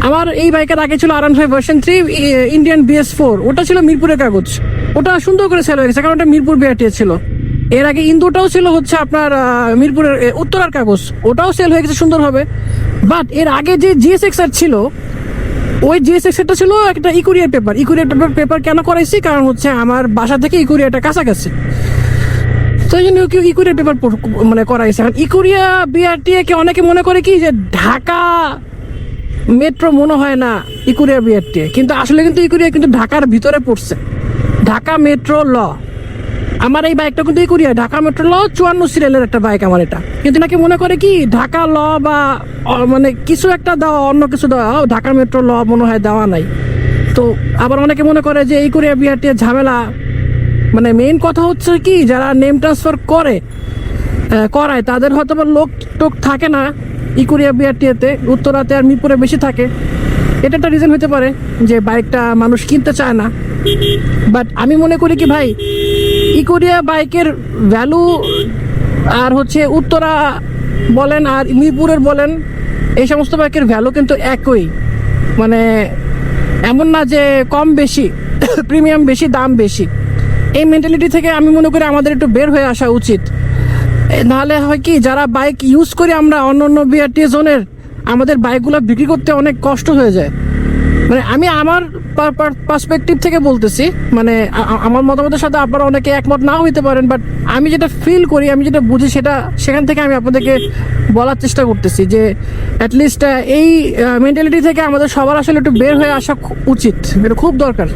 আমার এই বাইকের আগে ছিল R15 ভার্সন 3 ইন্ডিয়ান BS4, ওটা ছিল মিরপুরের কাগজ, ওটা সুন্দর করে সেল হয়ে গেছে কারণ ওটা মিরপুর বিআরটিএ ছিল। এর আগে ইন্দোটাও ছিল হচ্ছে আপনার মিরপুরের উত্তরার কাগজ, ওটাও সেল হয়ে গেছে সুন্দরভাবে। বাট এর আগে যে GSX-R ছিল, ওই GSX-Rটা ছিল একটা ইকুরিয়ার পেপার কেন করাইছি, কারণ হচ্ছে আমার বাসা থেকে ইকুরিয়াটা কাছাকাছি, তো এই জন্য কেউ ইকুরিয়ার পেপার মানে করাইছে। এখন ইকুরিয়া বিআরটিএ কে অনেকে মনে করে কি যে ঢাকা মেট্রো মনে হয় না ইকুরিয়া বিআরটিএ, কিন্তু আসলে কিন্তু ইকুরিয়া কিন্তু ঢাকার ভিতরে পড়ছে, ঢাকা মেট্রো ল। আমার এই বাইকটা কিন্তু ইকুরিয়া ঢাকা মেট্রো ল 54 সিরিয়ালের একটা বাইক আমার এটা, কিন্তু নাকি মনে করে কি ঢাকা ল বা মানে কিছু একটা দেওয়া, অন্য কিছু দেওয়া, ঢাকা মেট্রো ল মনে হয় দেওয়া নাই। তো আবার অনেকে মনে করে যে ইকুরিয়া বিআরটিএ ঝামেলা, মানে মেইন কথা হচ্ছে কি যারা নেম ট্রান্সফার করায় তাদের হয়তো বা লোক টোক থাকে না ইকুরিয়া বিআরটিএতে, উত্তরাতে আর মিরপুরে বেশি থাকে, এটা একটা রিজন হতে পারে যে বাইকটা মানুষ কিনতে চায় না। বাট আমি মনে করি কি ভাই, ইকুরিয়া বাইকের ভ্যালু আর হচ্ছে উত্তরা বলেন আর মিরপুরের বলেন, এই সমস্ত বাইকের ভ্যালু কিন্তু একই, মানে এমন না যে কম বেশি প্রিমিয়াম বেশি দাম বেশি। এই মেন্টালিটি থেকে আমি মনে করি আমাদের একটু বের হয়ে আসা উচিত, নাহলে হয় কি যারা বাইক ইউজ করি আমরা অন্য অন্য বিআরটিএ জোনের, আমাদের বাইকগুলো বিক্রি করতে অনেক কষ্ট হয়ে যায়। মানে আমি আমার পার্সপেক্টিভ থেকে বলতেছি, মানে আমার মতামতের সাথে আপনারা অনেকে একমত নাও হইতে পারেন, বাট আমি যেটা ফিল করি, আমি যেটা বুঝি, সেখান থেকে আমি আপনাদেরকে বলার চেষ্টা করতেছি যে অ্যাটলিস্ট এই মেন্টালিটি থেকে আমাদের সবার আসলে একটু বের হয়ে আসা উচিত, এটা খুব দরকার।